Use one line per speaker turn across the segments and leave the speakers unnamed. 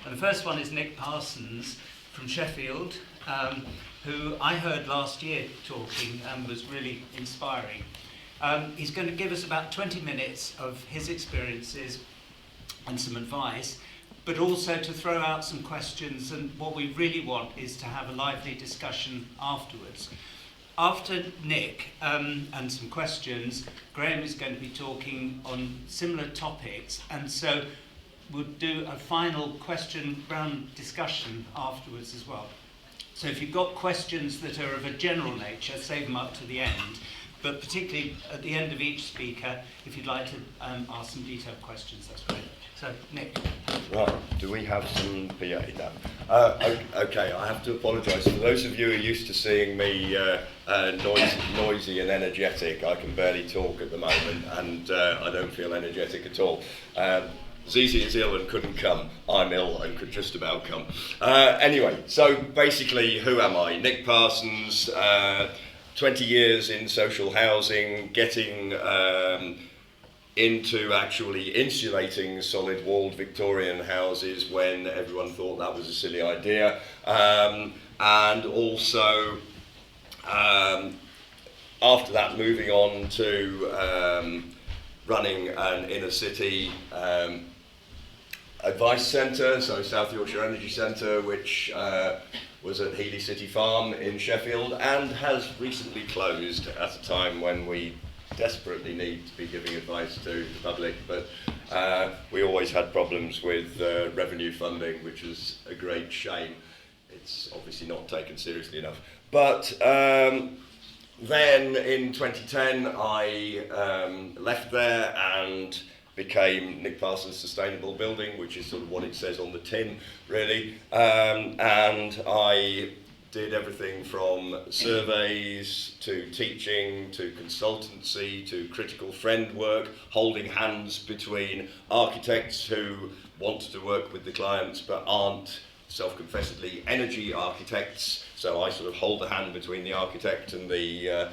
And the first one is Nick Parsons from Sheffield, who I heard last year talking and was really inspiring. He's going to give us about 20 minutes of his experiences and some advice, but also to throw out some questions, and what we really want is to have a lively discussion afterwards. After Nick and some questions, Graham is going to be talking on similar topics, and so we'll do a final question round discussion afterwards as well. So if you've got questions that are of a general nature, save them up to the end, but particularly at the end of each speaker, if you'd like to ask some detailed questions, that's great. So, Nick.
Right, do we have some PA now? Okay, I have to apologise. For those of you who are used to seeing me noisy and energetic, I can barely talk at the moment, and I don't feel energetic at all. Zizi is ill and couldn't come. I'm ill and could just about come. Anyway, so basically, who am I? Nick Parsons, 20 years in social housing, getting into actually insulating solid-walled Victorian houses when everyone thought that was a silly idea. And also, after that, moving on to running an inner-city advice centre, so South Yorkshire Energy Centre, which was at Healy City Farm in Sheffield, and has recently closed at a time when we desperately need to be giving advice to the public, but we always had problems with revenue funding, which is a great shame. It's obviously not taken seriously enough. But then in 2010 I left there and became Nick Parsons Sustainable Building, which is sort of what it says on the tin, really. And I did everything from surveys to teaching to consultancy to critical friend work, holding hands between architects who want to work with the clients but aren't self-confessedly energy architects. So I sort of hold the hand between the architect and the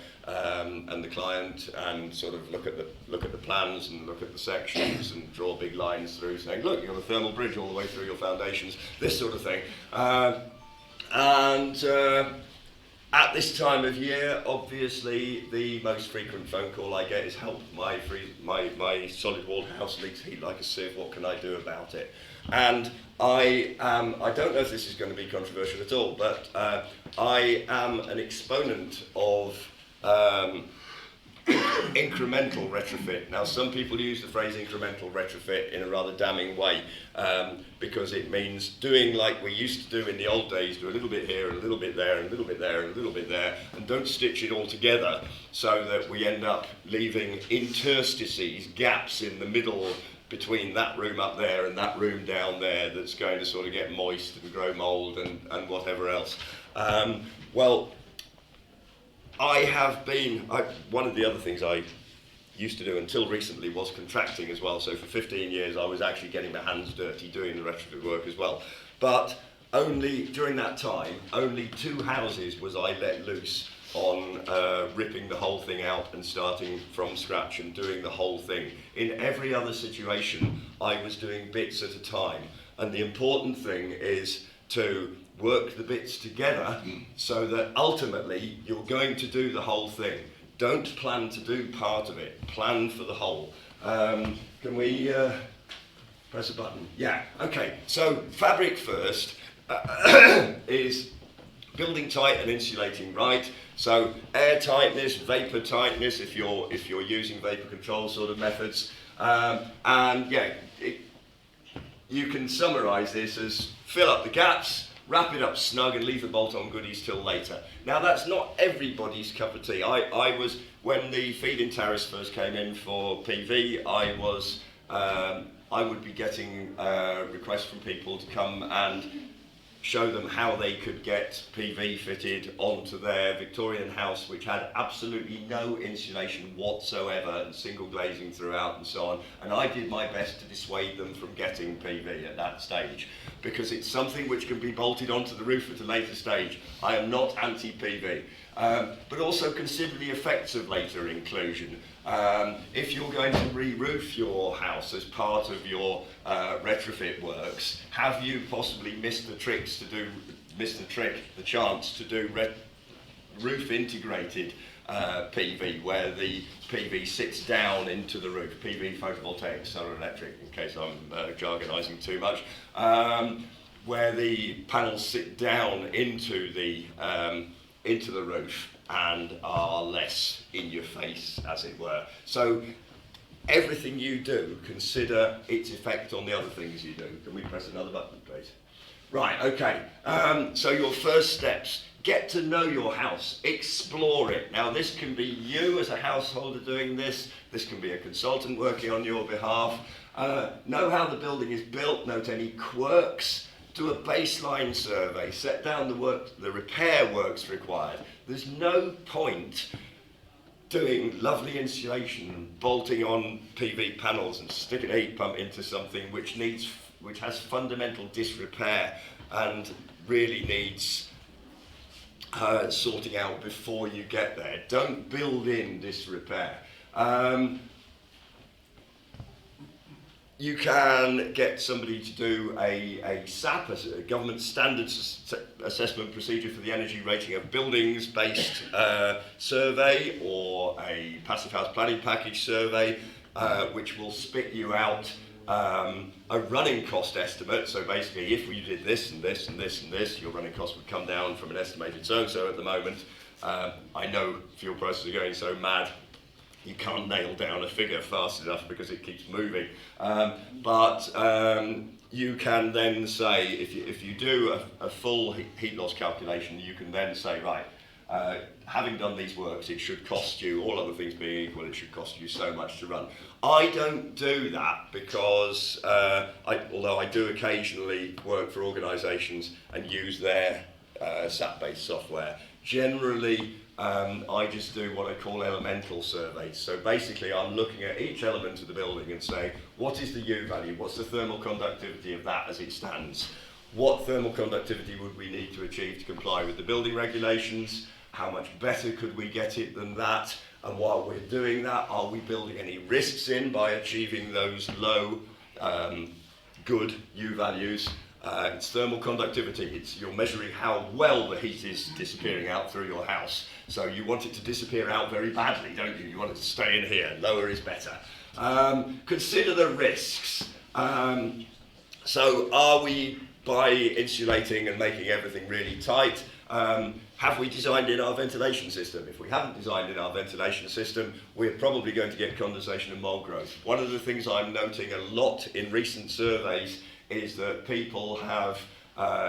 client, and sort of look at the plans and look at the sections and draw big lines through, saying, look, you've got a thermal bridge all the way through your foundations, this sort of thing. At this time of year, obviously, the most frequent phone call I get is, help, my solid-walled house leaks heat like a sieve, what can I do about it? And I don't know if this is going to be controversial at all, but I am an exponent of incremental retrofit. Now, some people use the phrase incremental retrofit in a rather damning way, because it means doing like we used to do in the old days, do a little bit here, and a little bit there, and a little bit there, and a little bit there, and don't stitch it all together so that we end up leaving interstices, gaps in the middle between that room up there and that room down there that's going to sort of get moist and grow mould and whatever else. Well, one of the other things I used to do until recently was contracting as well. So for 15 years I was actually getting my hands dirty doing the retrofit work as well. But only during that time, only 2 houses was I let loose on ripping the whole thing out and starting from scratch and doing the whole thing. In every other situation, I was doing bits at a time. And the important thing is to work the bits together so that ultimately you're going to do the whole thing. Don't plan to do part of it, plan for the whole. Can we press a button? Yeah, okay. So fabric first is building tight and insulating right. So air tightness, vapor tightness, if you're using vapor control sort of methods. And yeah, you can summarize this as fill up the gaps, wrap it up snug, and leave the bolt-on goodies till later. Now, that's not everybody's cup of tea. I was, when the feed-in tariffs first came in for PV, I would be getting requests from people to come and show them how they could get PV fitted onto their Victorian house, which had absolutely no insulation whatsoever and single glazing throughout and so on. And I did my best to dissuade them from getting PV at that stage, because it's something which can be bolted onto the roof at a later stage. I am not anti-PV. but also consider the effects of later inclusion. If you're going to re-roof your house as part of your retrofit works, have you possibly missed the chance to do roof integrated PV, where the PV sits down into the roof, PV photovoltaic, solar electric, in case I'm jargonising too much, where the panels sit down into the roof and are less in your face, as it were. So everything you do, consider its effect on the other things you do. Can we press another button, please? Right, okay. So your first steps. Get to know your house, explore it. Now this can be you as a householder doing this can be a consultant working on your behalf. Know how the building is built, note any quirks, do a baseline survey, set down the repair works required. There's no point doing lovely insulation and bolting on PV panels and sticking a heat pump into something which has fundamental disrepair and really needs sorting out before you get there. Don't build in disrepair. You can get somebody to do a SAP, a government standards assessment procedure for the energy rating of buildings based survey, or a passive house planning package survey, which will spit you out a running cost estimate. So basically, if you did this and this and this and this, your running cost would come down from an estimated so-and-so at the moment. I know fuel prices are going so mad, you can't nail down a figure fast enough because it keeps moving. But you can then say, if you do a full heat loss calculation, you can then say, right, having done these works, it should cost you, all other things being equal, it should cost you so much to run. I don't do that because, although I do occasionally work for organisations and use their SAP-based software, generally I just do what I call elemental surveys. So basically I'm looking at each element of the building and saying, what is the U value? What's the thermal conductivity of that as it stands? What thermal conductivity would we need to achieve to comply with the building regulations? How much better could we get it than that? And while we're doing that, are we building any risks in by achieving those low, good U values? It's thermal conductivity. You're measuring how well the heat is disappearing out through your house. So you want it to disappear out very badly, don't you? You want it to stay in here. Lower is better. Consider the risks. So are we, by insulating and making everything really tight, have we designed in our ventilation system? If we haven't designed in our ventilation system, we're probably going to get condensation and mold growth. One of the things I'm noting a lot in recent surveys is that people have,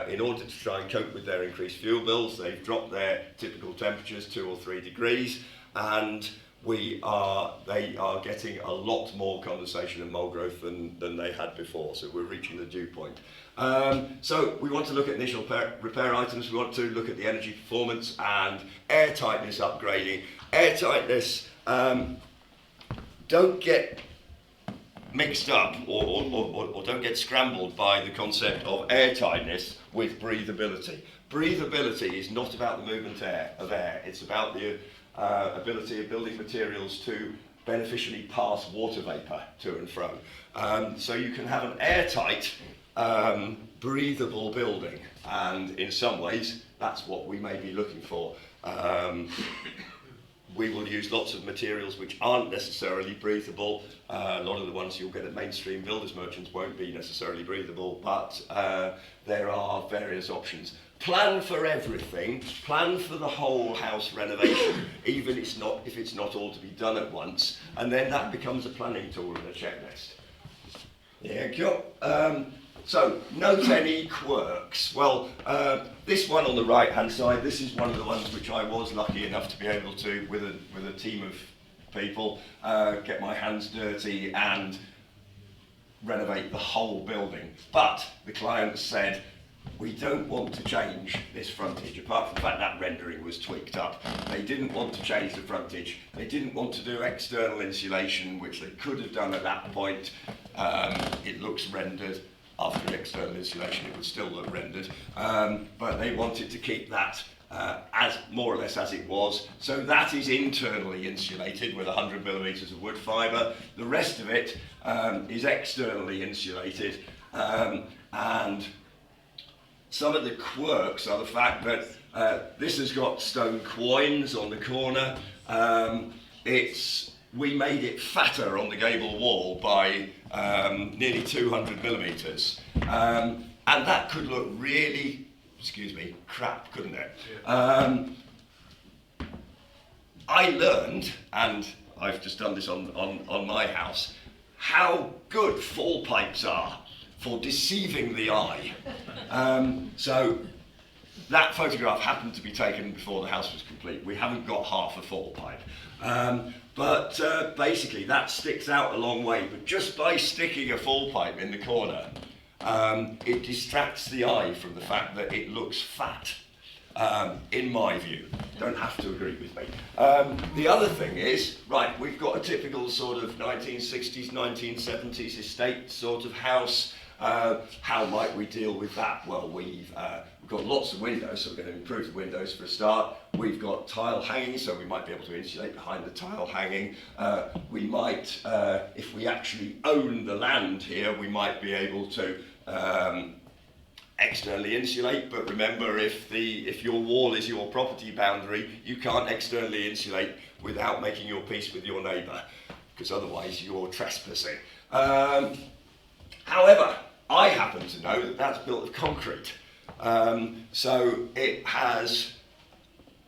in order to try and cope with their increased fuel bills, they've dropped their typical temperatures 2 or 3 degrees, and they are getting a lot more condensation and mold growth than they had before, so we're reaching the dew point. So we want to look at initial repair items, we want to look at the energy performance and air tightness upgrading. Air tightness, don't get mixed up or don't get scrambled by the concept of air tightness with breathability. Breathability is not about the movement of air, it's about the ability of building materials to beneficially pass water vapour to and fro. So you can have an airtight, breathable building, and in some ways that's what we may be looking for. We will use lots of materials which aren't necessarily breathable. A lot of the ones you'll get at mainstream builders merchants won't be necessarily breathable, but there are various options. Plan for everything, plan for the whole house renovation, even if it's not all to be done at once, and then that becomes a planning tool and a checklist. There you go. So, note any quirks. Well, this one on the right-hand side, this is one of the ones which I was lucky enough to be able to, with a team of people, get my hands dirty and renovate the whole building. But the client said, we don't want to change this frontage, apart from the fact that rendering was tweaked up. They didn't want to change the frontage. They didn't want to do external insulation, which they could have done at that point. It looks rendered. After external insulation, it would still look rendered. But they wanted to keep that as more or less as it was. So that is internally insulated with 100 millimetres of wood fibre. The rest of it is externally insulated, and some of the quirks are the fact that this has got stone quoins on the corner. We made it fatter on the gable wall by nearly 200 millimetres, and that could look really, crap, couldn't it? Yeah. I learned, and I've just done this on my house, how good fall pipes are for deceiving the eye. So that photograph happened to be taken before the house was complete. We haven't got half a fall pipe. But basically that sticks out a long way. But just by sticking a fall pipe in the corner, it distracts the eye from the fact that it looks fat, in my view. Don't have to agree with me. The other thing is, right, we've got a typical sort of 1960s, 1970s estate sort of house. How might we deal with that? Well, we've got lots of windows, so we're going to improve the windows for a start. We've got tile hanging, so we might be able to insulate behind the tile hanging. We might, if we actually own the land here, we might be able to externally insulate, but remember, if your wall is your property boundary, you can't externally insulate without making your peace with your neighbour, because otherwise you're trespassing. However, I happen to know that that's built of concrete, so it has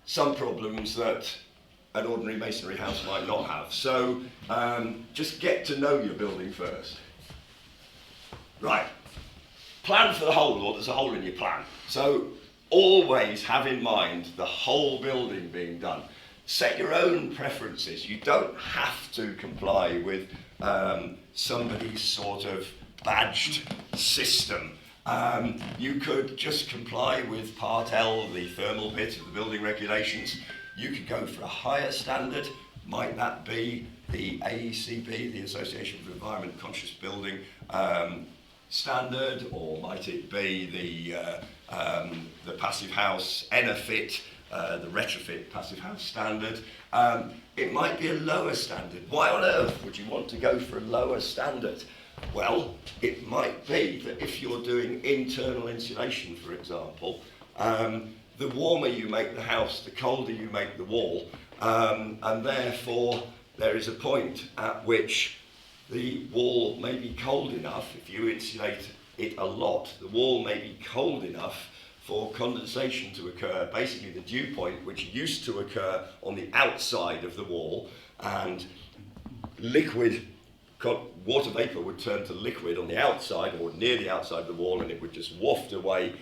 some problems that an ordinary masonry house might not have. So just get to know your building first. Right, plan for the hole, or there's a hole in your plan. So always have in mind the whole building being done. Set your own preferences. You don't have to comply with somebody's sort of badged system. You could just comply with Part L, the thermal bit of the building regulations. You could go for a higher standard. Might that be the AECB, the Association for Environment Conscious Building standard, or might it be the Passive House ENERFIT, the retrofit Passive House standard? It might be a lower standard. Why on earth would you want to go for a lower standard? Well, it might be that if you're doing internal insulation, for example, the warmer you make the house, the colder you make the wall, and therefore there is a point at which the wall may be cold enough. If you insulate it a lot, the wall may be cold enough for condensation to occur. Basically the dew point, which used to occur on the outside of the wall, and water vapour would turn to liquid on the outside or near the outside of the wall, and it would just waft away.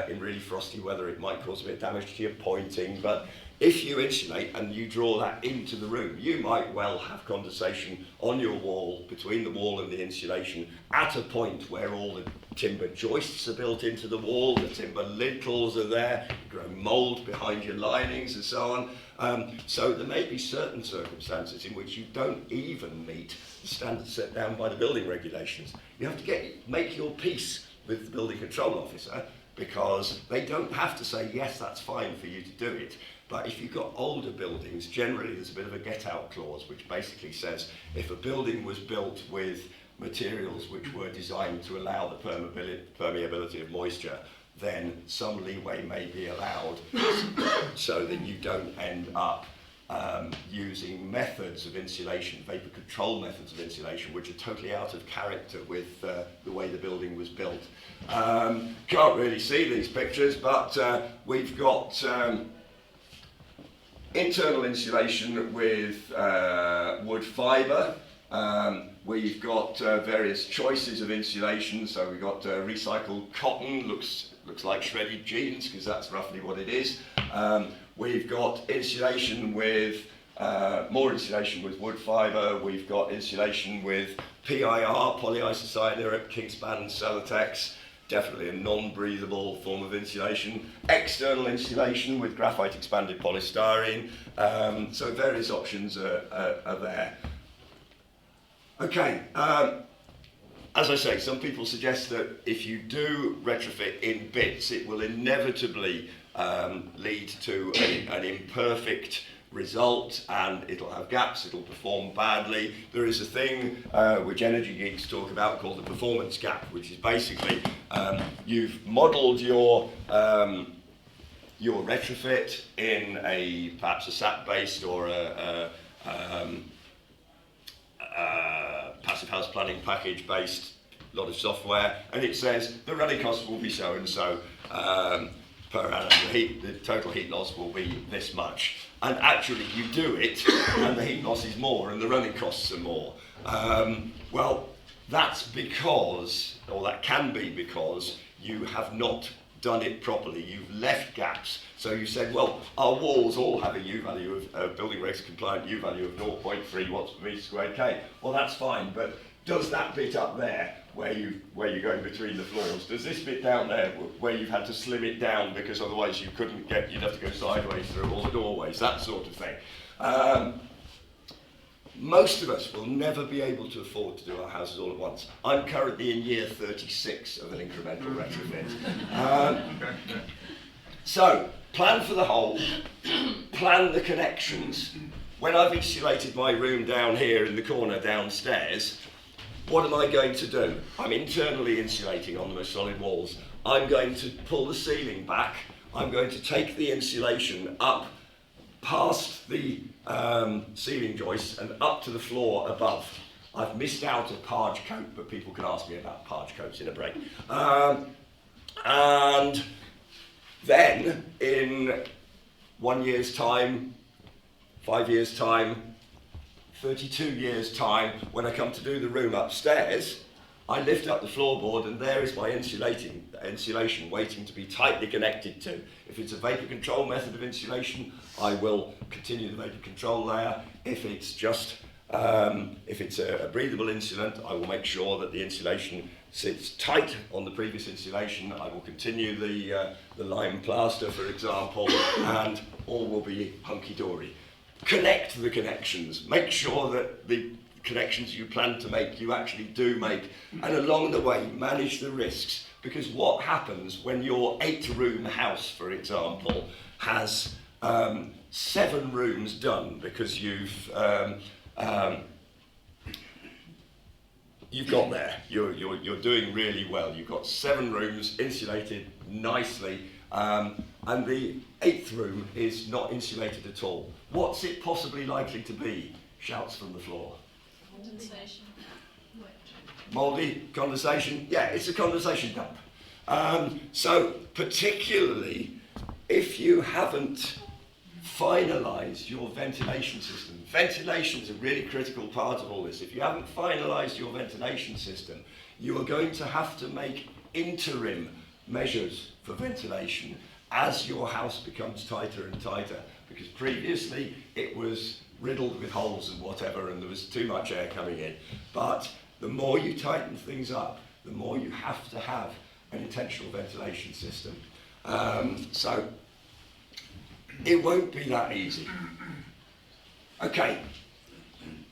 In really frosty weather it might cause a bit of damage to your pointing, but if you insulate and you draw that into the room, you might well have condensation on your wall, between the wall and the insulation, at a point where all the timber joists are built into the wall, the timber lintels are there, grow mould behind your linings and so on. So there may be certain circumstances in which you don't even meet the standards set down by the building regulations. You have to make your peace with the building control officer, because they don't have to say, yes, that's fine for you to do it. But if you've got older buildings, generally there's a bit of a get-out clause, which basically says if a building was built with materials which were designed to allow the permeability of moisture, then some leeway may be allowed so that you don't end up using methods of insulation, vapor control methods of insulation, which are totally out of character with the way the building was built. Can't really see these pictures, but we've got internal insulation with wood fibre. We've got various choices of insulation. So we've got recycled cotton, looks like shredded jeans, because that's roughly what it is. We've got insulation with, more insulation with wood fibre. We've got insulation with PIR, polyisocyanuric, Kingspan and Celotex, definitely a non-breathable form of insulation. External insulation with graphite expanded polystyrene. So various options are there. Okay, as I say, some people suggest that if you do retrofit in bits, it will inevitably lead to an imperfect result, and it'll have gaps, it'll perform badly. There is a thing which energy geeks talk about called the performance gap, which is basically you've modelled your retrofit in perhaps a SAP-based or a passive house planning package-based lot of software, and it says the running cost will be so and so per annum. The total heat loss will be this much. And actually you do it and the heat loss is more and the running costs are more. Well, that's because, or that can be because, you have not done it properly. You've left gaps. So you said, well, our walls all have a U value of building regs compliant U value of 0.3 watts per metre squared K. Well, that's fine, but does that bit up there where you're going between the floors, does this bit down there where you've had to slim it down because otherwise you'd have to go sideways through all the doorways, that sort of thing. Most of us will never be able to afford to do our houses all at once. I'm currently in year 36 of an incremental retrofit. So, plan for the hole, plan the connections. When I've insulated my room down here in the corner downstairs, what am I going to do? I'm internally insulating on the most solid walls. I'm going to pull the ceiling back. I'm going to take the insulation up past the ceiling joists and up to the floor above. I've missed out a parge coat, but people can ask me about parge coats in a break. And then in 1 year's time, 5 years' time, 32 years' time, when I come to do the room upstairs, I lift up the floorboard and there is my insulation waiting to be tightly connected to. If it's a vapour control method of insulation, I will continue the vapour control layer. If it's just, if it's a breathable insulant, I will make sure that the insulation sits tight on the previous insulation. I will continue the lime plaster, for example, and all will be hunky-dory. Connect the connections. Make sure that the connections you plan to make, you actually do make. And along the way, manage the risks. Because what happens when your 8-room house, for example, has 7 rooms done because you've got there. You're doing really well. You've got 7 rooms insulated nicely, and the 8th room is not insulated at all. What's it possibly likely to be? Shouts from the floor.
Condensation.
Mouldy condensation? Yeah, it's a condensation dump. So particularly if you haven't finalised your ventilation system. Ventilation is a really critical part of all this. If you haven't finalised your ventilation system, you are going to have to make interim measures for ventilation as your house becomes tighter and tighter, because previously it was riddled with holes and whatever and there was too much air coming in. But the more you tighten things up, the more you have to have an intentional ventilation system. So it won't be that easy. Okay,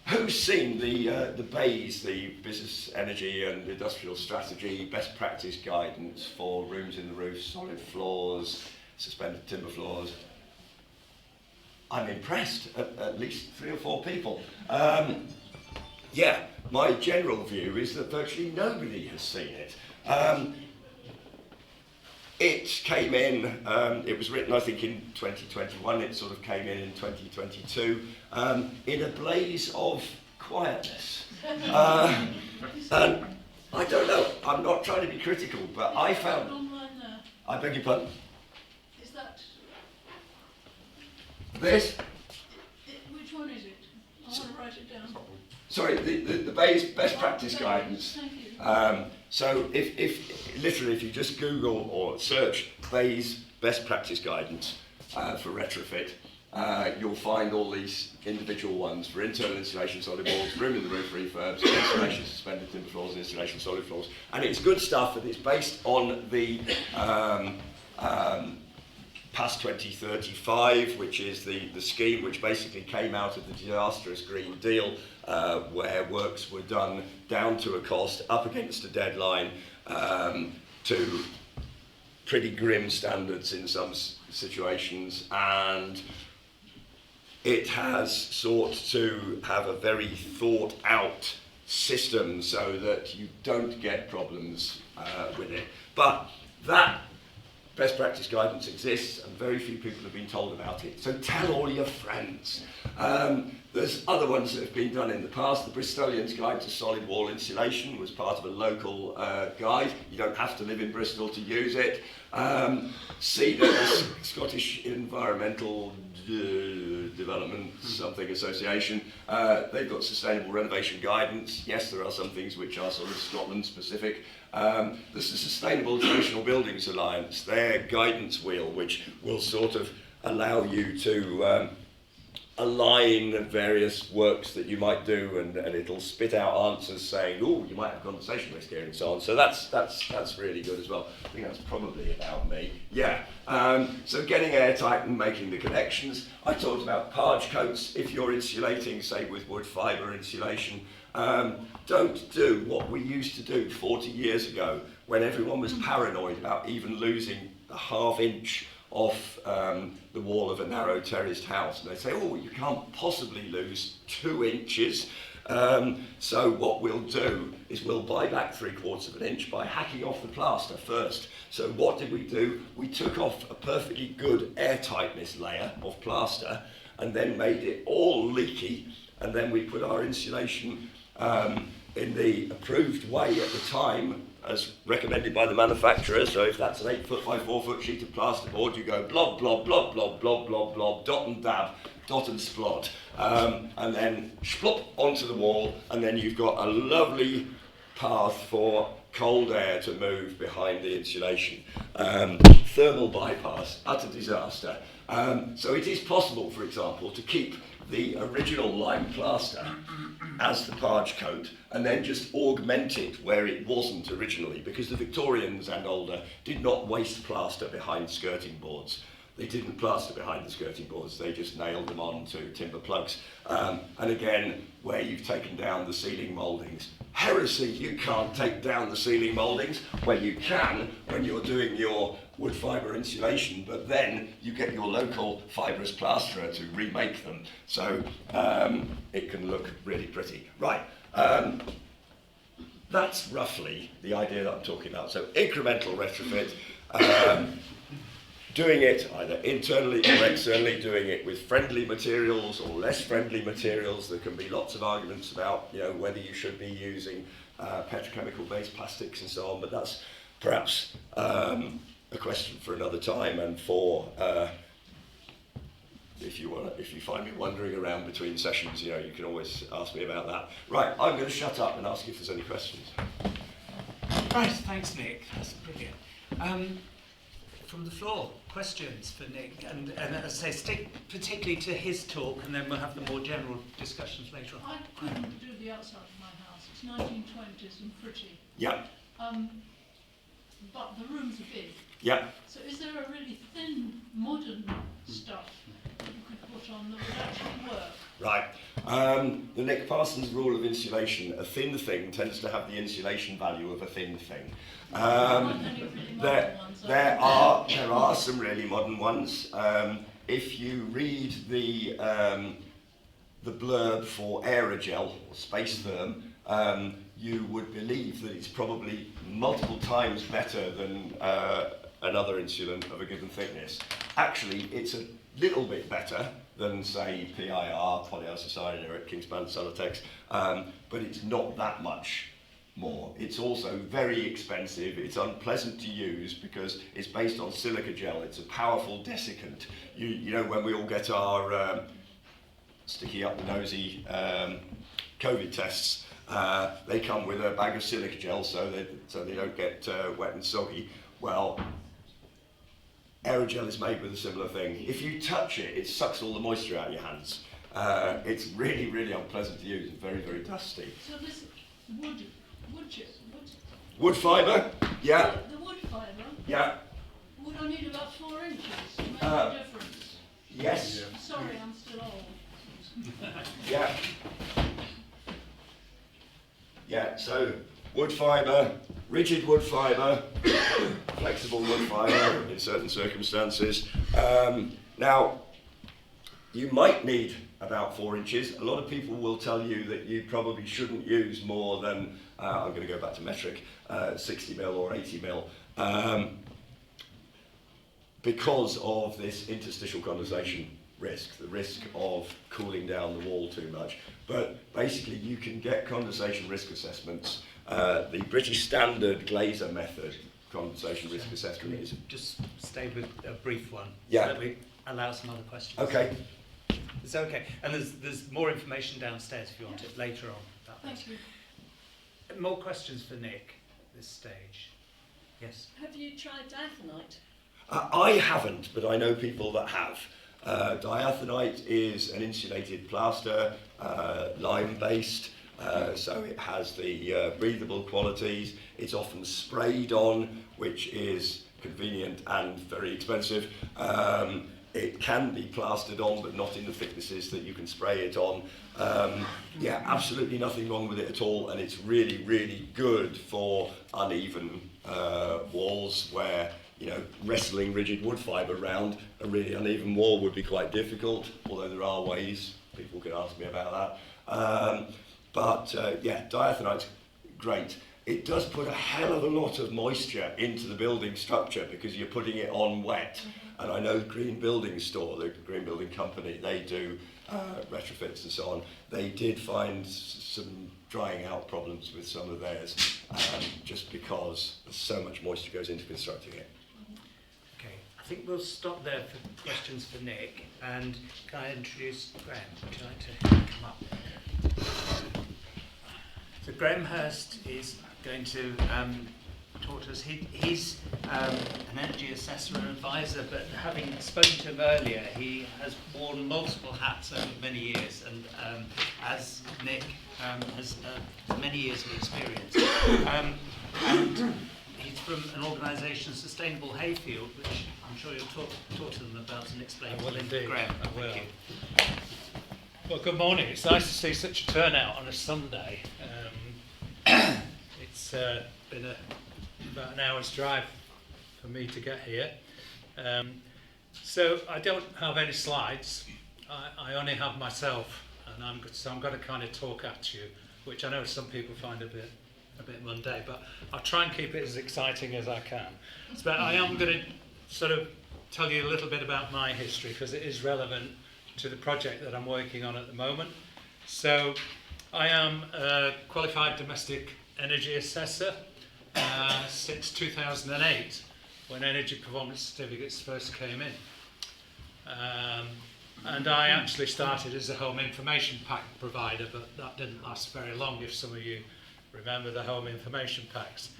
who's seen the BEIS, the Business Energy and Industrial Strategy Best Practice Guidance for rooms in the roof, solid floors, suspended timber floors? I'm impressed, at least 3 or 4 people. Yeah, my general view is that virtually nobody has seen it. It came in, it was written I think in 2021, it sort of came in 2022, in a blaze of quietness. And I don't know, I'm not trying to be critical, but I found...
Online there.
I beg your pardon?
Is that...
This?
Which one is it? I want to write it down.
Sorry, the BEIS Best Practice Guidance.
Thank you.
So if you just Google or search BEIS Best Practice Guidance for retrofit, you'll find all these individual ones for internal insulation, solid walls, room in the roof refurbs, insulation, suspended timber floors, insulation, solid floors. And it's good stuff, and it's based on the PAS 2035, which is the scheme which basically came out of the disastrous Green Deal, where works were done down to a cost, up against a deadline, to pretty grim standards in some situations, and it has sought to have a very thought out system so that you don't get problems with it. But that best practice guidance exists and very few people have been told about it. So tell all your friends. There's other ones that have been done in the past. The Bristolian's Guide to Solid Wall Insulation was part of a local guide. You don't have to live in Bristol to use it. CEDA, the Scottish Environmental Development something association, they've got sustainable renovation guidance. Yes, there are some things which are sort of Scotland specific. There's the Sustainable Traditional Buildings Alliance, their guidance wheel, which will sort of allow you to align various works that you might do, and it'll spit out answers saying, oh, you might have conversation risk here and so on. So that's really good as well. I think that's probably about me. Yeah. So getting airtight and making the connections. I talked about parge coats. If you're insulating, say with wood fibre insulation, don't do what we used to do 40 years ago when everyone was paranoid about even losing a ½ inch off the wall of a narrow terraced house. And they say, oh, you can't possibly lose 2 inches. So what we'll do is we'll buy back 3/4 of an inch by hacking off the plaster first. So what did we do? We took off a perfectly good airtightness layer of plaster and then made it all leaky, and then we put our insulation in the approved way at the time as recommended by the manufacturer. So if that's an 8 foot by 4 foot sheet of plasterboard, you go blob, blob, blob, blob, blob, blob, blob, dot and dab, dot and splot, and then splop onto the wall, and then you've got a lovely path for cold air to move behind the insulation. Thermal bypass, utter disaster. So it is possible, for example, to keep the original lime plaster as the parge coat and then just augment it where it wasn't originally, because the Victorians and older did not waste plaster behind skirting boards. They didn't plaster behind the skirting boards, they just nailed them on to timber plugs. And again, where you've taken down the ceiling mouldings. Heresy, you can't take down the ceiling mouldings. Well, you can when you're doing your wood fibre insulation, but then you get your local fibrous plasterer to remake them. So it can look really pretty. Right, that's roughly the idea that I'm talking about. So incremental retrofit, doing it either internally or externally, doing it with friendly materials or less friendly materials. There can be lots of arguments about, you know, whether you should be using petrochemical-based plastics and so on, but that's perhaps a question for another time. And for if you find me wandering around between sessions, you know, you can always ask me about that. Right, I'm going to shut up and ask if there's any questions.
Right, thanks, Nick. That's brilliant. From the floor, questions for Nick, and as I say, stick particularly to his talk, and then we'll have the more general discussions later on.
I couldn't do the outside of my house. It's 1920s and pretty.
Yeah.
But the rooms are big.
Yeah.
So is there a really thin, modern stuff that you could put on that would actually work?
Right. The Nick Parsons rule of insulation: a thin thing tends to have the insulation value of a thin thing. There are some really modern ones. If you read the blurb for aerogel or space therm, you would believe that it's probably multiple times better than another insulant of a given thickness. Actually, it's a little bit better than, say, PIR, polyisocyanate, or Kingspan Solatex, but it's not that much more. It's also very expensive. It's unpleasant to use because it's based on silica gel. It's a powerful desiccant. You know, when we all get our sticky up the nosy COVID tests, they come with a bag of silica gel so they don't get wet and soggy. Well, aerogel is made with a similar thing. If you touch it, it sucks all the moisture out of your hands. It's really, really unpleasant to use and very, very dusty.
So this wood
fibre, yeah.
The wood fibre?
Yeah.
Would I need about 4 inches to make a difference?
Yes.
Yeah. Sorry, I'm still old.
Yeah. Yeah, so wood fibre, rigid wood fibre, flexible wood fibre in certain circumstances. Now, you might need about 4 inches. A lot of people will tell you that you probably shouldn't use more than, I'm going to go back to metric, 60 mil or 80 mil, because of this interstitial condensation risk, the risk of cooling down the wall too much. But basically you can get condensation risk assessments. The British Standard Glazer method condensation risk assessment is...
Just stay with a brief one,
yeah,
so that we allow some other questions.
Okay.
It's okay. And there's more information downstairs if you want it later on.
Thank you.
More questions for Nick at this stage. Yes?
Have you tried diathanite?
I haven't, but I know people that have. Diathanite is an insulated plaster, lime-based, so it has the breathable qualities. It's often sprayed on, which is convenient and very expensive. It can be plastered on, but not in the thicknesses that you can spray it on. Yeah, absolutely nothing wrong with it at all, and it's really, really good for uneven walls where, you know, wrestling rigid wood fibre around a really uneven wall would be quite difficult, although there are ways. People can ask me about that. Yeah, diathanite's great. It does put a hell of a lot of moisture into the building structure because you're putting it on wet. And I know Green Building Store, the Green Building Company, they do retrofits and so on. They did find some drying out problems with some of theirs, just because so much moisture goes into constructing it.
Okay, I think we'll stop there for questions for Nick. And can I introduce Graham? Would you like to come up? So Graham Hirst is going to talk to us. He's an energy assessor and advisor, but having spoken to him earlier, he has worn multiple hats over many years, and as Nick has many years of experience. And he's from an organisation, Sustainable Hayfield, which I'm sure you'll talk to them about and explain.
I will indeed.
Graham,
I will.
thank you.
Well, good morning. It's nice to see such a turnout on a Sunday. It's been about an hour's drive for me to get here. So I don't have any slides. I only have myself, and I'm going to kind of talk at you, which I know some people find a bit mundane, but I'll try and keep it as exciting as I can. But I am going to sort of tell you a little bit about my history because it is relevant to the project that I'm working on at the moment. So I am a qualified domestic energy assessor since 2008, when energy performance certificates first came in. And I actually started as a home information pack provider, but that didn't last very long, if some of you remember the home information packs.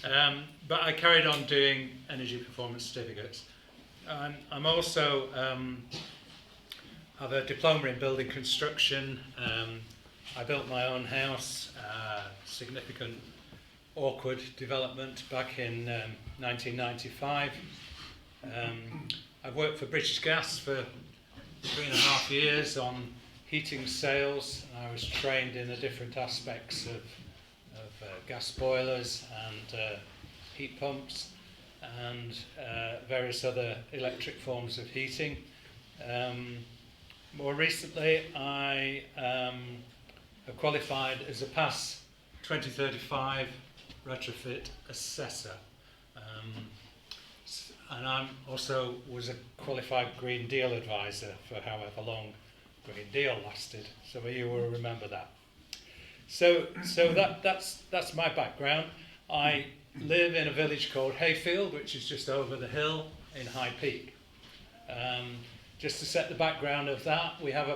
But I carried on doing energy performance certificates. I'm also have a diploma in building construction. I built my own house, significant awkward development back in 1995. I've worked for British Gas for 3.5 years on heating sales. I was trained in the different aspects of gas boilers and heat pumps and various other electric forms of heating. More recently, I have qualified as a PASS 2035 retrofit assessor. And I also was a qualified Green Deal advisor for however long Green Deal lasted. Some of you will remember that. So that's my background. I live in a village called Hayfield, which is just over the hill in High Peak. Just to set the background of that, we have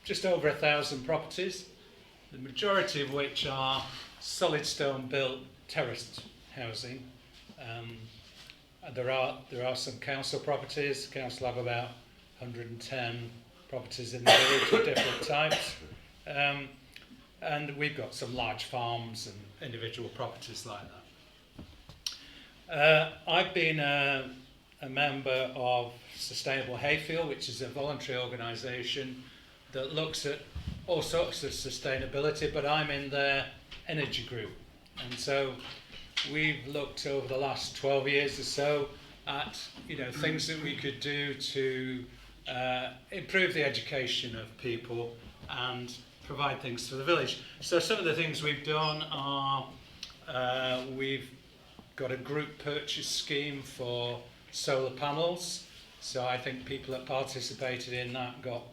just over 1,000 properties, the majority of which are solid stone built terraced housing. There are some council properties. Council have about 110 properties in the village of different types. And we've got some large farms and individual properties like that. I've been a member of Sustainable Hayfield, which is a voluntary organisation that looks at all sorts of sustainability, but I'm in their energy group. And so we've looked over the last 12 years or so at things that we could do to improve the education of people and provide things for the village. So some of the things we've done are we've got a group purchase scheme for solar panels. So I think people that participated in that got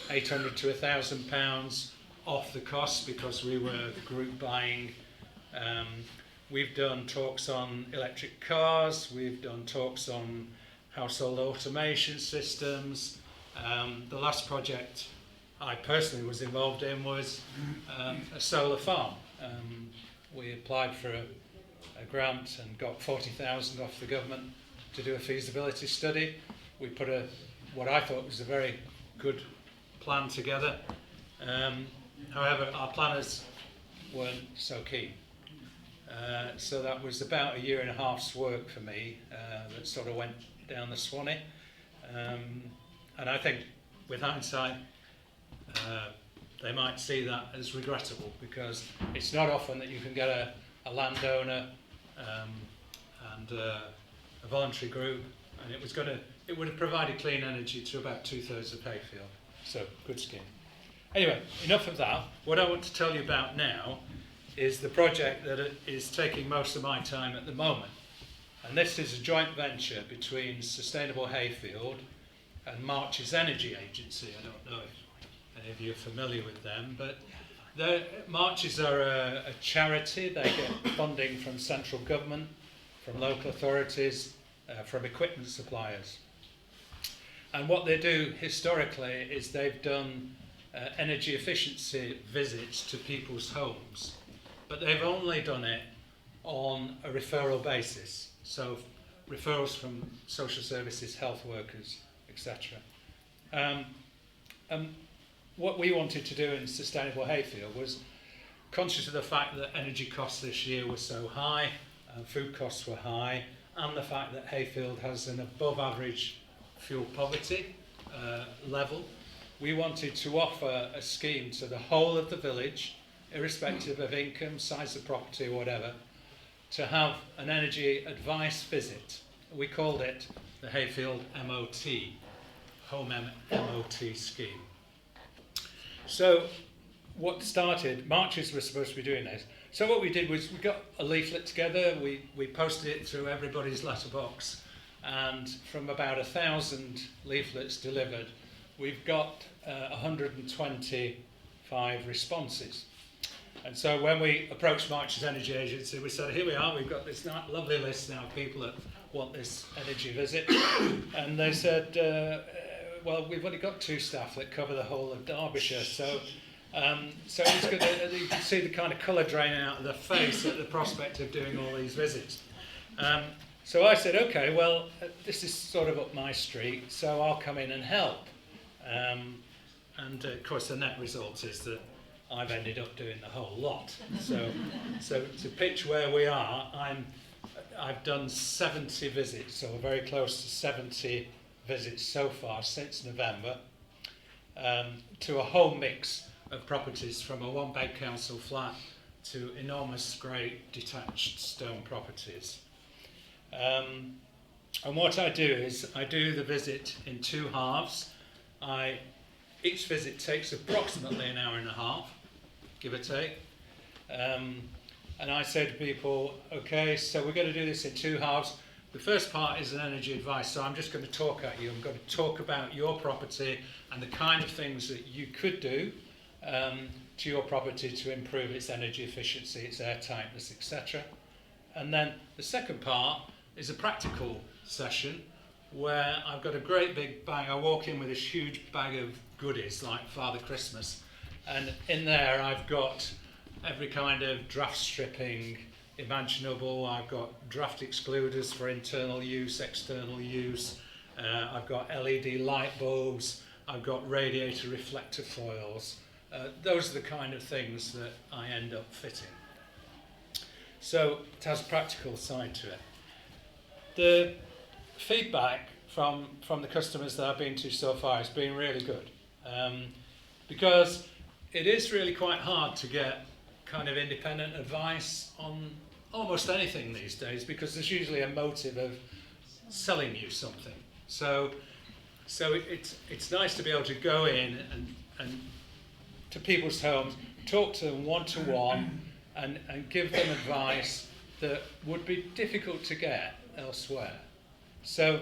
£800 to £1,000 off the cost because we were the group buying. We've done talks on electric cars, we've done talks on household automation systems. The last project I personally was involved in was a solar farm. We applied for a grant and got 40,000 off the government to do a feasibility study. We put what I thought was a very good plan together. However, our planners weren't so keen. So that was about a year and a half's work for me that sort of went down the Swanee. And I think with hindsight, they might see that as regrettable because it's not often that you can get a landowner and a voluntary group, and it would have provided clean energy to about 2/3 of Hayfield. So good scheme. Anyway, enough of that. What I want to tell you about now is the project that is taking most of my time at the moment. And this is a joint venture between Sustainable Hayfield and March's Energy Agency. I don't know if any of you are familiar with them, but Marches are a charity. They get funding from central government, from local authorities, from equipment suppliers. And what they do historically is they've done energy efficiency visits to people's homes, but they've only done it on a referral basis. So referrals from social services, health workers, etc. What we wanted to do in Sustainable Hayfield was conscious of the fact that energy costs this year were so high, food costs were high, and the fact that Hayfield has an above average fuel poverty level. We wanted to offer a scheme to the whole of the village, irrespective of income, size of property or whatever, to have an energy advice visit. We called it the Hayfield MOT, Home MOT scheme. So what started, Marches were supposed to be doing this. So what we did was we got a leaflet together, we posted it through everybody's letterbox, and from about 1,000 leaflets delivered, we've got 125 responses. And so when we approached March's Energy Agency, we said, here we are, we've got this lovely list now of people that want this energy visit. And they said, well, we've only got 2 staff that cover the whole of Derbyshire, so it's good. You can see the kind of colour draining out of their face at the prospect of doing all these visits. So I said, okay, well, this is sort of up my street, so I'll come in and help. And of course, the net result is that I've ended up doing the whole lot. So to pitch where we are, I've done 70 visits, or very close to 70 visits so far since November, to a whole mix of properties, from a 1-bed council flat to enormous great detached stone properties. And what I do is I do the visit in 2 halves. Each visit takes approximately an hour and a half, give or take. And I say to people, okay, so we're going to do this in 2 halves. The first part is an energy advice, so I'm just going to talk at you. I'm going to talk about your property and the kind of things that you could do to your property to improve its energy efficiency, its airtightness, etc. And then the second part is a practical session where I've got a great big bag. I walk in with this huge bag of goodies like Father Christmas, and in there I've got every kind of draft stripping imaginable. I've got draft excluders for internal use, external use. I've got LED light bulbs. I've got radiator reflector foils. Those are the kind of things that I end up fitting. So it has a practical side to it. The feedback from the customers that I've been to so far has been really good, because it is really quite hard to get kind of independent advice on almost anything these days, because there's usually a motive of selling you something. So it's nice to be able to go in and to people's homes, talk to them one-to-one, and give them advice that would be difficult to get elsewhere. So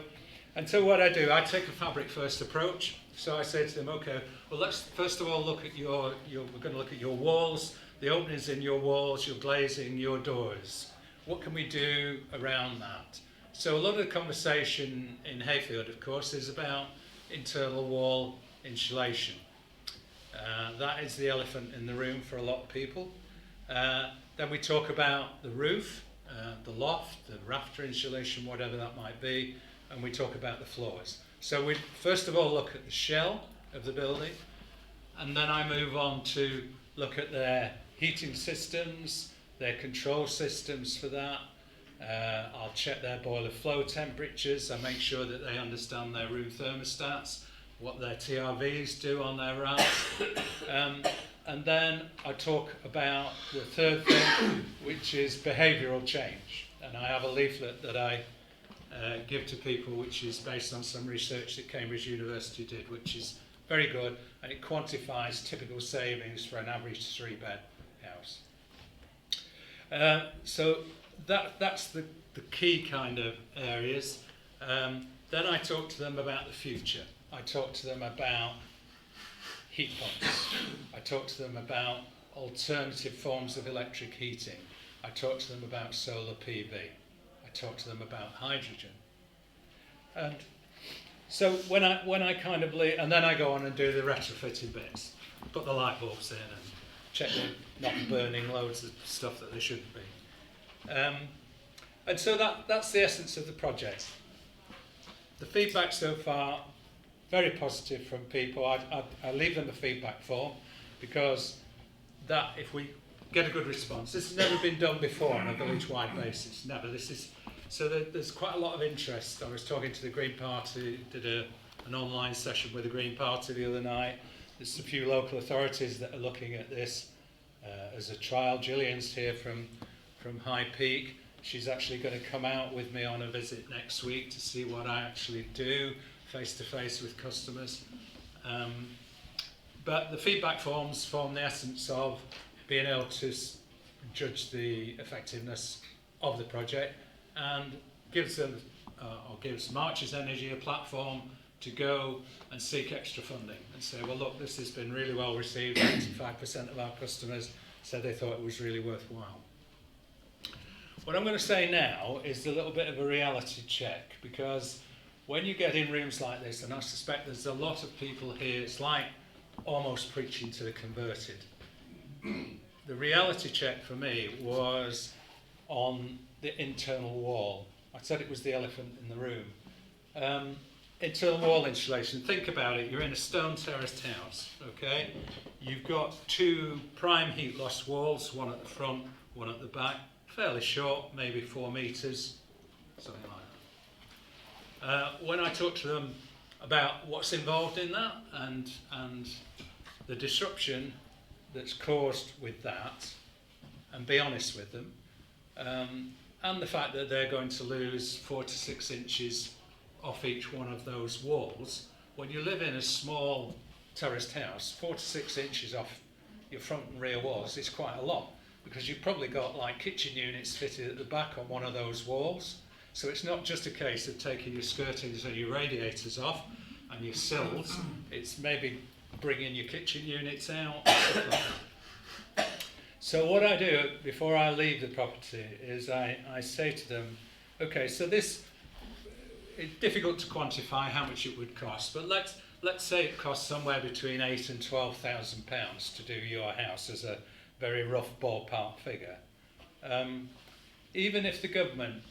what I do, I take a fabric first approach. So I say to them, okay, well, let's first of all look at we're going to look at your walls, the openings in your walls, your glazing, your doors. What can we do around that? So a lot of the conversation in Hayfield, of course, is about internal wall insulation. That is the elephant in the room for a lot of people. Then we talk about the roof, the loft, the rafter insulation, whatever that might be, and we talk about the floors. So we first of all look at the shell of the building, and then I move on to look at their heating systems, their control systems for that. I'll check their boiler flow temperatures. I make sure that they understand their room thermostats, what their TRVs do on their RAMs. And then I talk about the third thing, which is behavioural change. And I have a leaflet that I give to people, which is based on some research that Cambridge University did, which is very good, and it quantifies typical savings for an average 3-bed house. So that's the key kind of areas. Then I talk to them about the future. I talk to them about heat pumps. I talk to them about alternative forms of electric heating. I talk to them about solar PV. I talk to them about hydrogen. And so when I kind of leave, and then I go on and do the retrofitting bits, put the light bulbs in and check they're not burning loads of stuff that they shouldn't be. And so that's the essence of the project. The feedback so far, very positive from people. I leave them a feedback form, because that, if we get a good response, this has never been done before on a village-wide basis, never. So there's quite a lot of interest. I was talking to the Green Party, did an online session with the Green Party the other night. There's a few local authorities that are looking at this as a trial. Gillian's here from High Peak. She's actually going to come out with me on a visit next week to see what I actually do face-to-face with customers. But the feedback forms form the essence of being able to judge the effectiveness of the project, and gives Marches Energy a platform to go and seek extra funding and say, well, look, this has been really well received. 85% of our customers said they thought it was really worthwhile. What I'm going to say now is a little bit of a reality check, because when you get in rooms like this, and I suspect there's a lot of people here, it's like almost preaching to the converted. The reality check for me was on the internal wall. I said it was the elephant in the room. Internal wall insulation, think about it, you're in a stone terraced house, okay? You've got 2 prime heat loss walls, one at the front, one at the back, fairly short, maybe 4 metres, something like that. When I talk to them about what's involved in that and the disruption that's caused with that, and be honest with them, and the fact that they're going to lose 4 to 6 inches off each one of those walls. When you live in a small terraced house, 4 to 6 inches off your front and rear walls is quite a lot, because you've probably got like kitchen units fitted at the back on one of those walls. So it's not just a case of taking your skirtings or your radiators off and your sills, it's maybe bringing your kitchen units out. So what I do before I leave the property is I say to them, okay, so this, it's difficult to quantify how much it would cost, but let's say it costs somewhere between £8,000 and £12,000 to do your house, as a very rough ballpark figure. Even if the government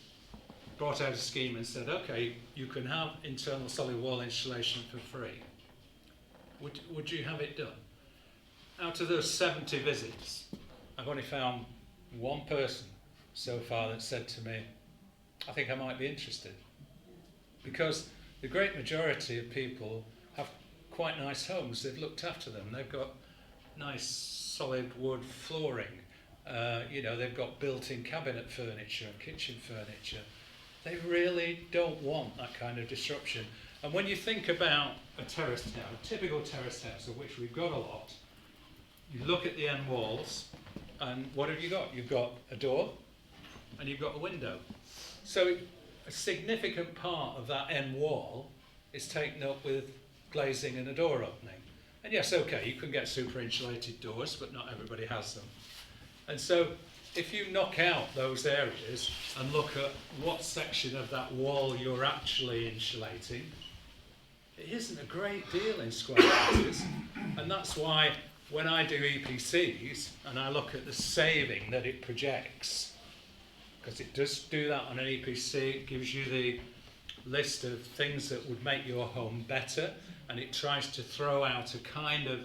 brought out a scheme and said, okay, you can have internal solid wall insulation for free, would you have it done? Out of those 70 visits, I've only found one person so far that said to me, I think I might be interested. Because the great majority of people have quite nice homes, they've looked after them, they've got nice solid wood flooring, You know, they've got built-in cabinet furniture and kitchen furniture. They really don't want that kind of disruption. And when you think about a terraced house, a typical terraced house, of which we've got a lot, you look at the end walls, and what have you got? You've got a door, and you've got a window. So a significant part of that end wall is taken up with glazing and a door opening. And yes, okay, you can get super insulated doors, but not everybody has them. And so if you knock out those areas and look at what section of that wall you're actually insulating, it isn't a great deal in square meters. And that's why when I do EPCs and I look at the saving that it projects, because it does do that on an EPC, it gives you the list of things that would make your home better, and it tries to throw out a kind of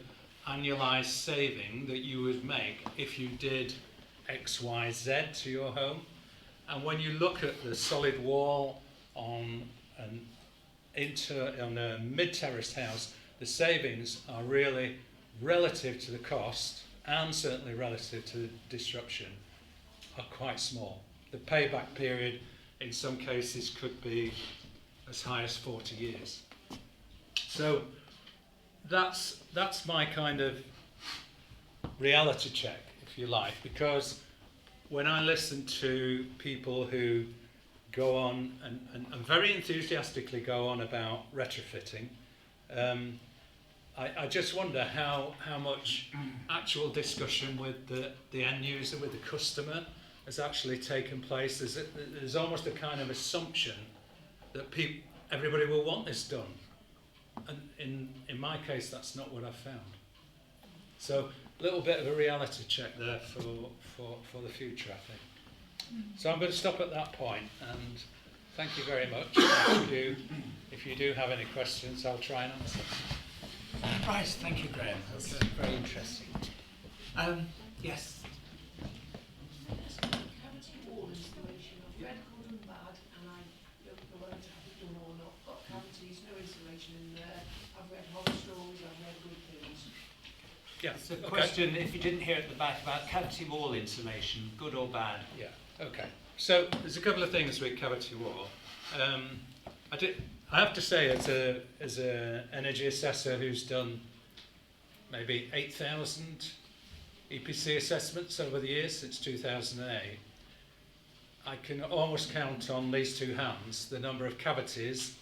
annualized saving that you would make if you did X, Y, Z to your home. And when you look at the solid wall on a mid-terraced house, the savings are really relative to the cost, and certainly relative to the disruption, are quite small. The payback period in some cases could be as high as 40 years. So that's my kind of reality check, if you like, because when I listen to people who go on and very enthusiastically go on about retrofitting, I just wonder how much actual discussion with the end user, with the customer, has actually taken place. There's almost a kind of assumption that everybody will want this done. And in my case, that's not what I've found. So a little bit of a reality check there for the future, I think. So I'm going to stop at that point, and thank you very much. If you do have any questions, I'll try and answer.
Right, thank you, Graham. That's very interesting. Yes.
Cavity wall installation, I've read good and bad, and I don't know whether to have it done or not. Got cavities, no insulation in there. I've read horror stories, I've read good things.
Yeah.
It's a question, if you didn't hear at the back, about cavity wall insulation, good or bad?
Yeah. Okay. So there's a couple of things with cavity wall. I have to say, as a energy assessor who's done maybe 8,000 EPC assessments over the years since 2008, I can almost count on these two hands the number of cavities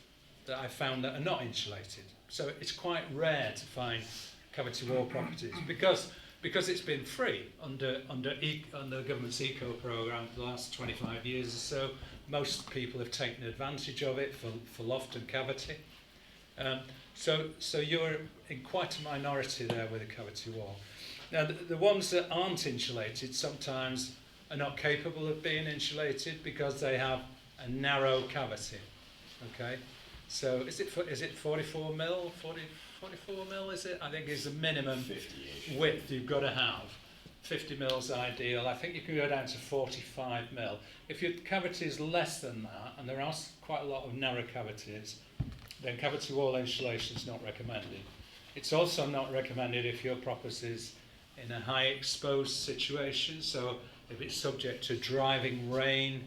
that I've found that are not insulated. So it's quite rare to find cavity wall properties because it's been free under the government's eco programme for the last 25 years or so. Most people have taken advantage of it for loft and cavity. So you're in quite a minority there with a cavity wall. Now the ones that aren't insulated sometimes are not capable of being insulated because they have a narrow cavity. Okay, so is it 44 mil? 44 mil is it? I think is the minimum
50-ish.
width you've got to have. 50 mils ideal. I think you can go down to 45 mil. If your cavity is less than that, and there are quite a lot of narrow cavities, then cavity wall insulation is not recommended. It's also not recommended if your property is in a high exposed situation, so if it's subject to driving rain,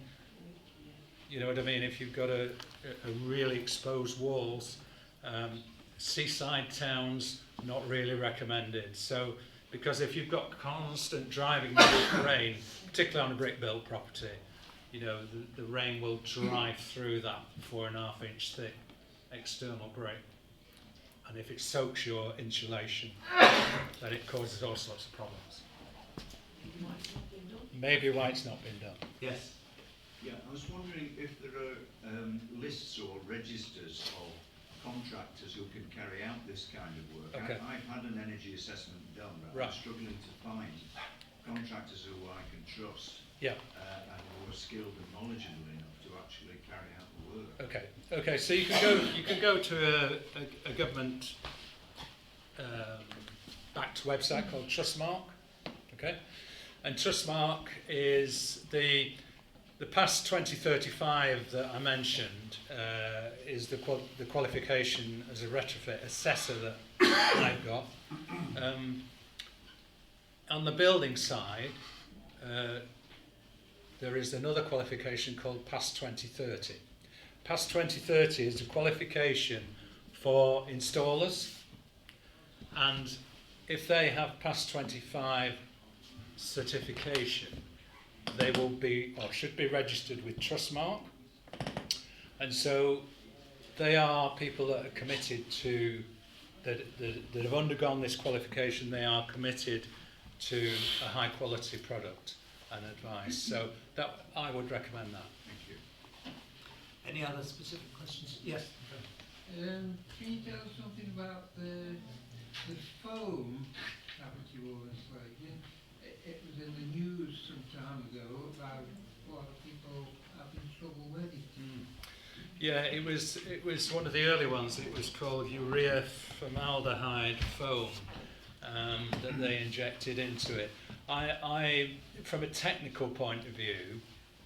you know what I mean, if you've got a really exposed walls, seaside towns, not really recommended. So, because if you've got constant driving rain, particularly on a brick built property, you know, the rain will drive through that 4.5 inch thick external brick. And if it soaks your insulation, then it causes all sorts of problems. Maybe why it's not been done.
Yes.
Yeah, I was wondering if there are lists or registers of contractors who can carry out this kind of work.
Okay.
I've had an energy assessment done, but
Right.
I'm struggling to find contractors who I can trust
Yeah.
and who are skilled and knowledgeable enough to actually carry out the work.
Okay. Okay. So you can go to a government backed website called Trustmark. Okay. And Trustmark is the past 2035 that I mentioned is the qualification as a retrofit assessor that I've got. On the building side, there is another qualification called Past 2030. Past 2030 is a qualification for installers, and if they have Past 25 certification, they will be, or should be, registered with Trustmark, and so they are people that are committed to, that have undergone this qualification. They are committed to a high quality product and advice. So that I would recommend that.
Thank you.
Any other specific questions? Yes.
Can you tell us something about the foam cavity wall insulation? It was in the news some time ago about a lot of people having trouble with it.
Yeah, it was one of the early ones. It was called urea formaldehyde foam that they injected into it. I from a technical point of view,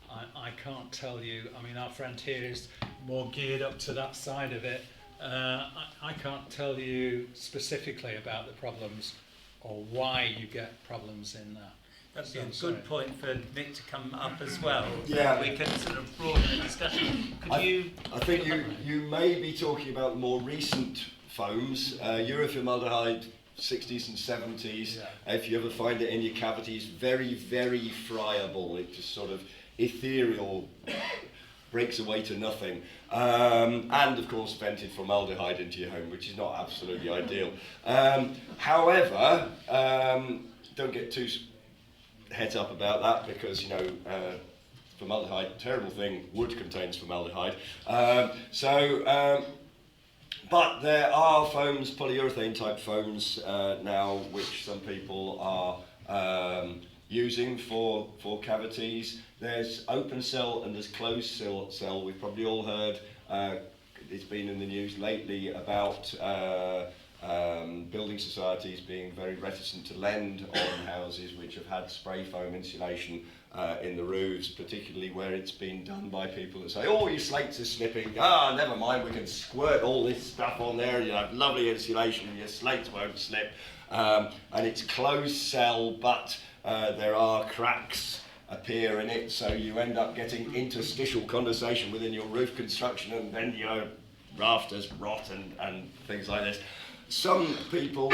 I can't tell you. I mean, our friend here is more geared up to that side of it. I can't tell you specifically about the problems or why you get problems in that.
That'd be
So,
a
sorry.
good point for Nick to come up as well.
Yeah.
We can sort of broaden the discussion. Could you?
I think you may be talking about more recent foams, uroformaldehyde 60s and 70s.
Yeah.
If you ever find it in your cavities, very, very friable. It just sort of ethereal, breaks away to nothing. And of course vented formaldehyde into your home, which is not absolutely ideal. However, don't get too heads up about that, because formaldehyde, terrible thing. Wood contains formaldehyde. But there are foams, polyurethane type foams now, which some people are using for cavities. There's open cell and there's closed cell. We've probably all heard, it's been in the news lately about building societies being very reticent to lend on houses which have had spray foam insulation in the roofs, particularly where it's been done by people that say, oh, your slates are slipping, never mind, we can squirt all this stuff on there, you have lovely insulation and your slates won't slip. And it's closed cell, but there are cracks appear in it, so you end up getting interstitial condensation within your roof construction, and then your rafters rot and things like this. Some people,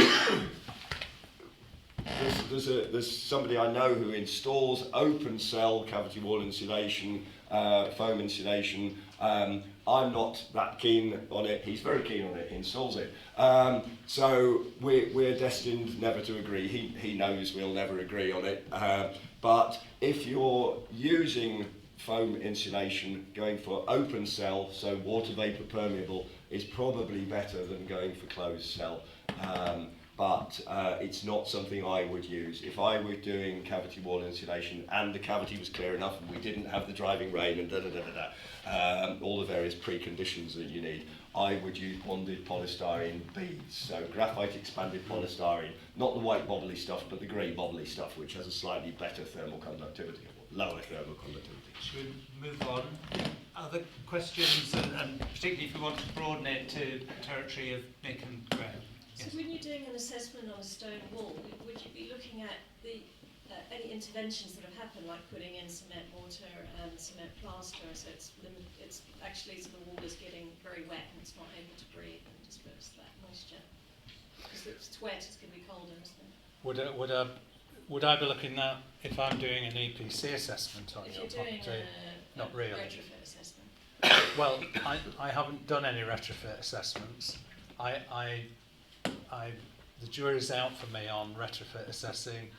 there's somebody I know who installs open cell cavity wall insulation, foam insulation. I'm not that keen on it. He's very keen on it. He installs it. So we're destined never to agree. He knows we'll never agree on it. But if you're using foam insulation, going for open cell, so water vapor permeable, is probably better than going for closed cell. But it's not something I would use. If I were doing cavity wall insulation and the cavity was clear enough and we didn't have the driving rain and all the various preconditions that you need, I would use bonded polystyrene beads. So graphite expanded polystyrene, not the white bobbly stuff, but the grey bobbly stuff, which has a slightly better thermal conductivity, or lower thermal conductivity.
Should we move on? Other questions, and particularly if you want to broaden it to territory of Nick and Graham?
So when you're doing an assessment on a stone wall, would you be looking at the any interventions that have happened, like putting in cement mortar and cement plaster, so it's actually, so the wall is getting very wet and it's not able to breathe and disperse that moisture? Because if it's wet, it's going to be colder, isn't it?
Would I be looking at if I'm doing an EPC assessment on
If
your
you're doing
property? Not
a
really.
retrofit assessment.
Well, I haven't done any retrofit assessments. The jury's out for me on retrofit assessing.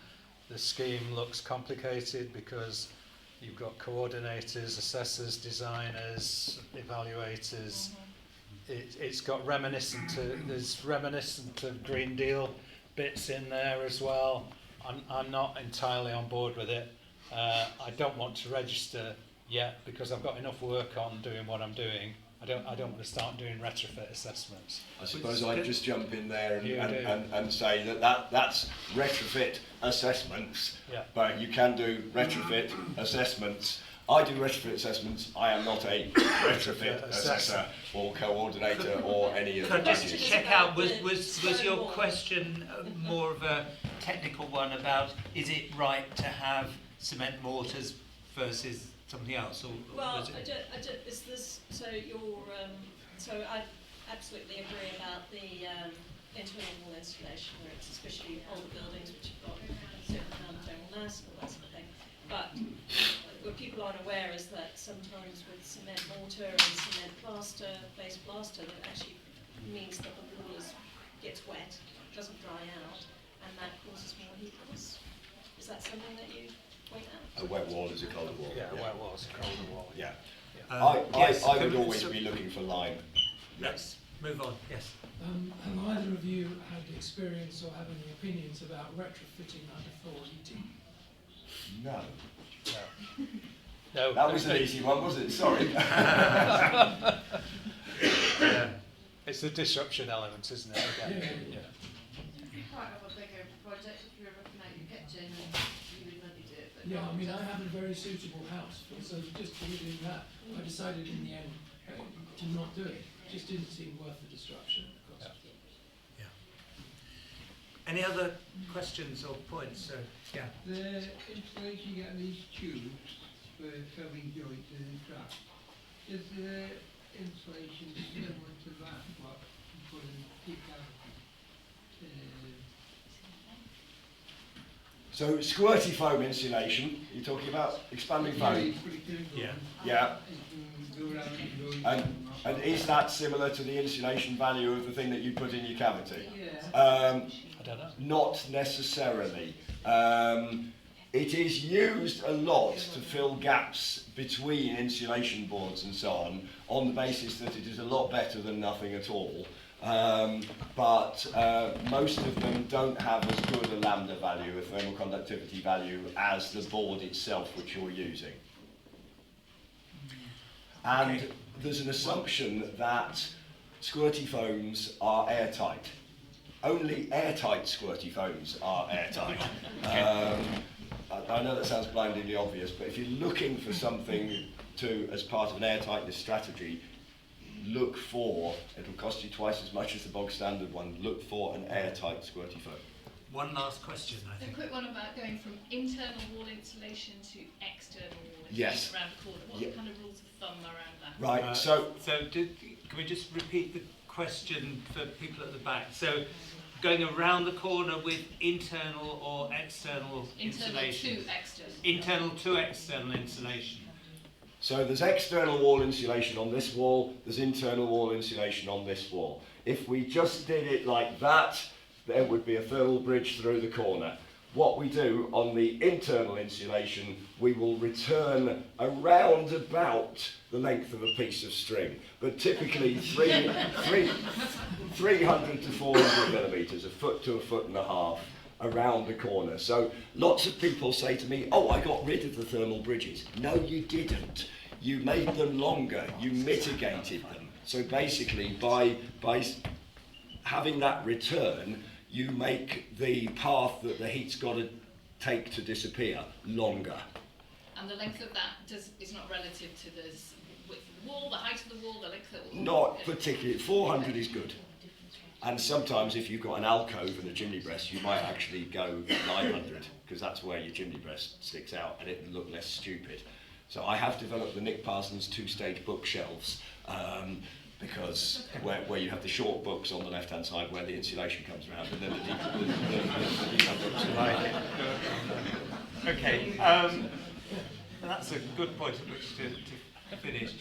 The scheme looks complicated because you've got coordinators, assessors, designers, evaluators. It's got there's reminiscent of Green Deal bits in there as well. I'm not entirely on board with it. I don't want to register yet because I've got enough work on doing what I'm doing. I don't want to start doing retrofit assessments.
I suppose I'd just jump in there
You
and say that's retrofit assessments,
Yeah.
but you can do retrofit assessments. I do retrofit assessments. I am not a retrofit assessor or coordinator or any of
Could I just
that.
check out, was your question more of a technical one about, is it right to have cement mortars versus something else, or
Well,
was it?
is this, so so I absolutely agree about the internal wall insulation, where it's especially older buildings which have got certain amount of thermal mass and all that sort of thing. But what people aren't aware is that sometimes with cement mortar and cement plaster, base plaster, that actually means that the wall gets wet, doesn't dry out, and that causes more heat loss. Is that something that you point out?
A wet wall is a colder wall.
Yeah, wet walls, colder wall.
Yeah.
Yes,
I
can
would
we-
always
so-
be looking for lime.
Let's move on. Yes.
Have either of you had experience or have any opinions about retrofitting underfloor heating?
No.
No.
That was an easy one, was it? Sorry.
Yeah. It's the disruption element, isn't it? Again?
Yeah.
You quite have a bigger project if you're looking at your kitchen and you would maybe do it. But
Yeah, I
not,
mean, I have a very suitable house, so just for doing that, I decided in the end to not do it. It just didn't seem worth the disruption. Cost.
Any other questions or points? Yeah.
The installation, you get these tubes for filling joints and traps. Is the installation similar to that, what you put in deep cavity?
So squirty foam insulation, you're talking about expanding foam.
Yeah.
Yeah.
Go around and go
And is that similar to the insulation value of the thing that you put in your cavity?
Yeah.
I don't know.
Not necessarily. It is used a lot to fill gaps between insulation boards and so on the basis that it is a lot better than nothing at all. But most of them don't have as good a lambda value, a thermal conductivity value, as the board itself which you're using. And
Okay.
there's an assumption that squirty foams are airtight. Only airtight squirty foams are airtight. I know that sounds blindingly obvious, but if you're looking for something as part of an airtightness strategy, look for, it'll cost you twice as much as the bog standard one, look for an airtight squirty foam.
One last question, I
A
think.
quick one about going from internal wall insulation to external wall
Yes.
insulation around the corner. What are the kind of rules of thumb around that?
Right, so
Can we just repeat the question for people at the back? So, going around the corner with internal or external
Internal
insulation?
to external.
Internal to external insulation.
So there's external wall insulation on this wall, there's internal wall insulation on this wall. If we just did it like that, there would be a thermal bridge through the corner. What we do on the internal insulation, we will return around about the length of a piece of string, but typically 300 to 400 millimetres, a foot to a foot and a half, around the corner. So lots of people say to me, oh, I got rid of the thermal bridges. No, you didn't. You made them longer, you mitigated them. So basically by having that return, you make the path that the heat's got to take to disappear longer.
And the length of that is not relative to the width of the wall, the height of the wall, the length of the wall?
Not particularly. 400 is good. And sometimes if you've got an alcove and a chimney breast, you might actually go 900, because that's where your chimney breast sticks out and it will look less stupid. So I have developed the Nick Parsons two-stage bookshelves, because where you have the short books on the left-hand side where the insulation comes around, and then the deeper books.
Right. Okay. That's a good point at which to finish.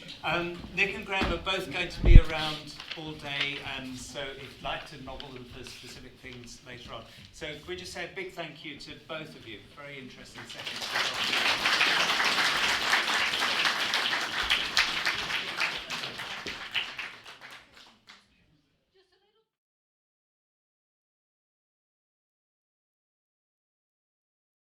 Nick and Graham are both going to be around all day, and so if you'd like to nobble them for specific things later on. So can we just say a big thank you to both of you. Very interesting session.